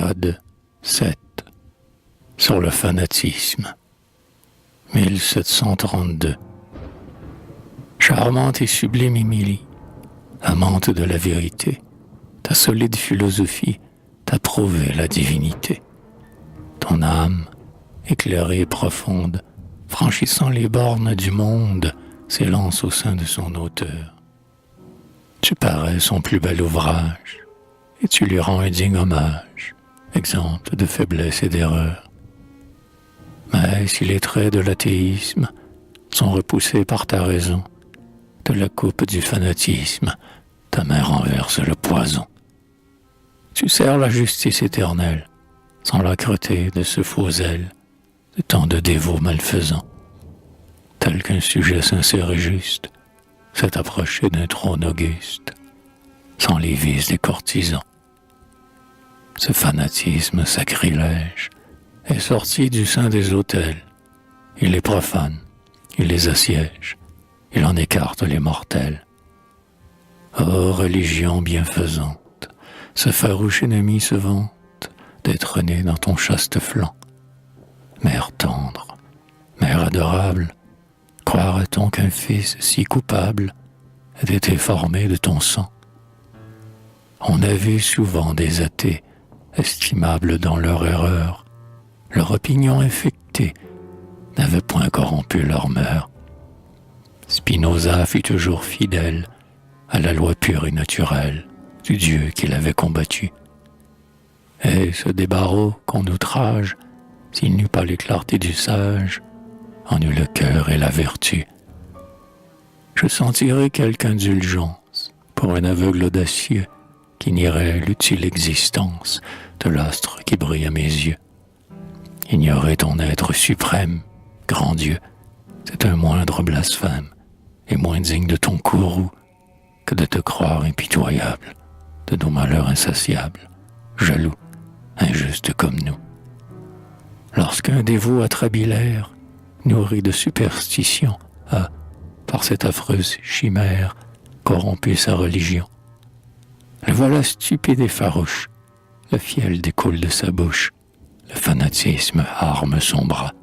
Code 7 sur le fanatisme. 1732. Charmante et sublime Émilie, amante de la vérité, ta solide philosophie t'a prouvé la divinité. Ton âme, éclairée et profonde, franchissant les bornes du monde, s'élance au sein de son auteur. Tu parais son plus bel ouvrage, et tu lui rends un digne hommage, exempt de faiblesse et d'erreur. Mais si les traits de l'athéisme sont repoussés par ta raison, de la coupe du fanatisme, ta main renverse le poison. Tu sers la justice éternelle, sans l'âcreté de ce faux zèle, de tant de dévots malfaisants. Tel qu'un sujet sincère et juste s'est approché d'un trône auguste, sans les vices des courtisans. Ce fanatisme sacrilège est sorti du sein des autels. Il les profane, il les assiège, il en écarte les mortels. Ô religion bienfaisante, ce farouche ennemi se vante d'être né dans ton chaste flanc. Mère tendre, mère adorable, croirait-on qu'un fils si coupable ait été formé de ton sang? On a vu souvent des athées, estimables dans leur erreur, leur opinion infectée n'avait point corrompu leur mœurs. Spinoza fut toujours fidèle à la loi pure et naturelle du Dieu qu'il avait combattu. Et ce débarreau qu'on outrage, s'il n'eût pas les clartés du sage, en eut le cœur et la vertu. Je sentirais quelque indulgence pour un aveugle audacieux qui nierait l'utile existence de l'astre qui brille à mes yeux. Ignorer ton être suprême, grand Dieu, c'est un moindre blasphème et moins digne de ton courroux que de te croire impitoyable de nos malheurs insatiables, jaloux, injuste comme nous. Lorsqu'un dévot atrabilaire, nourri de superstition, a, par cette affreuse chimère, corrompu sa religion, le voilà stupide et farouche, le fiel découle de sa bouche, le fanatisme arme son bras.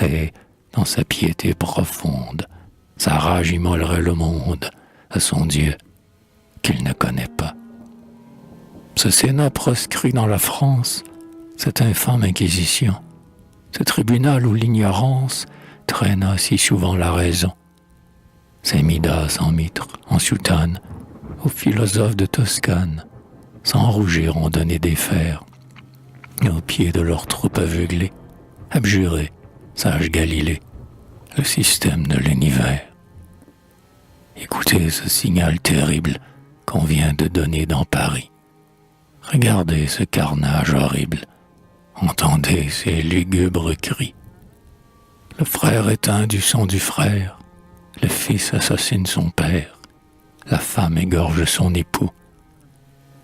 Et, dans sa piété profonde, sa rage immolerait le monde à son Dieu qu'il ne connaît pas. Ce Sénat proscrit dans la France cette infâme inquisition, ce tribunal où l'ignorance traîna si souvent la raison. Ces Midas en mitre, en soutane, aux philosophes de Toscane, sans rougir ont donné des fers, et aux pieds de leurs troupes aveuglées, abjuré, sage Galilée, le système de l'univers. Écoutez ce signal terrible qu'on vient de donner dans Paris. Regardez ce carnage horrible. Entendez ces lugubres cris. Le frère éteint du sang du frère, le fils assassine son père, la femme égorge son époux.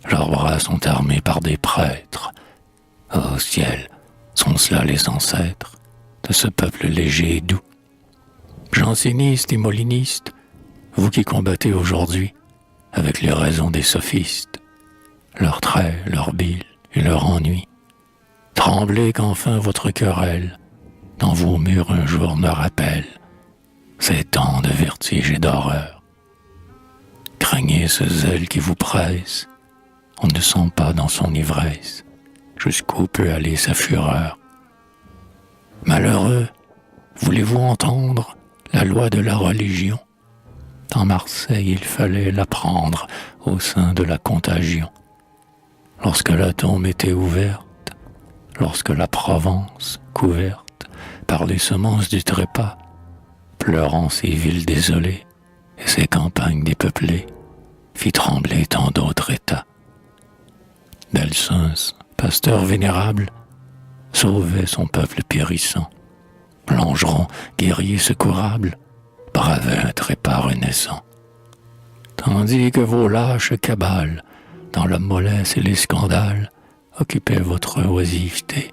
Leurs bras sont armés par des prêtres. Ô ciel, sont cela les ancêtres de ce peuple léger et doux? Jansénistes et molinistes, vous qui combattez aujourd'hui avec les raisons des sophistes, leurs traits, leurs bile et leur ennui, tremblez qu'enfin votre querelle dans vos murs un jour ne rappelle ces temps de vertige et d'horreur. Craignez ce zèle qui vous presse, on ne sent pas dans son ivresse jusqu'où peut aller sa fureur. Malheureux, voulez-vous entendre la loi de la religion? Dans Marseille, il fallait l'apprendre au sein de la contagion. Lorsque la tombe était ouverte, lorsque la Provence, couverte par les semences du trépas, pleurant ses villes désolées et ses campagnes dépeuplées, fit trembler tant d'autres États. Belsunce, pasteur vénérable, sauvait son peuple périssant. Langeron, guerrier secourable, bravait un trépas renaissant. Tandis que vos lâches cabales, dans la mollesse et les scandales, occupaient votre oisiveté,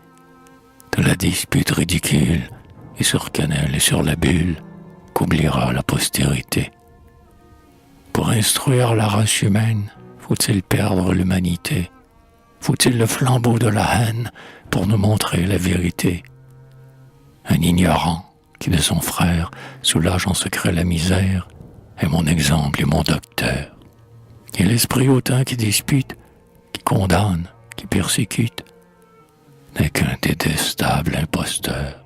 de la dispute ridicule, et sur Canel et sur la bulle, qu'oubliera la postérité. Pour instruire la race humaine, faut-il perdre l'humanité? Faut-il le flambeau de la haine pour nous montrer la vérité? Un ignorant qui de son frère soulage en secret la misère est mon exemple et mon docteur. Et l'esprit hautain qui dispute, qui condamne, qui persécute, n'est qu'un détestable imposteur.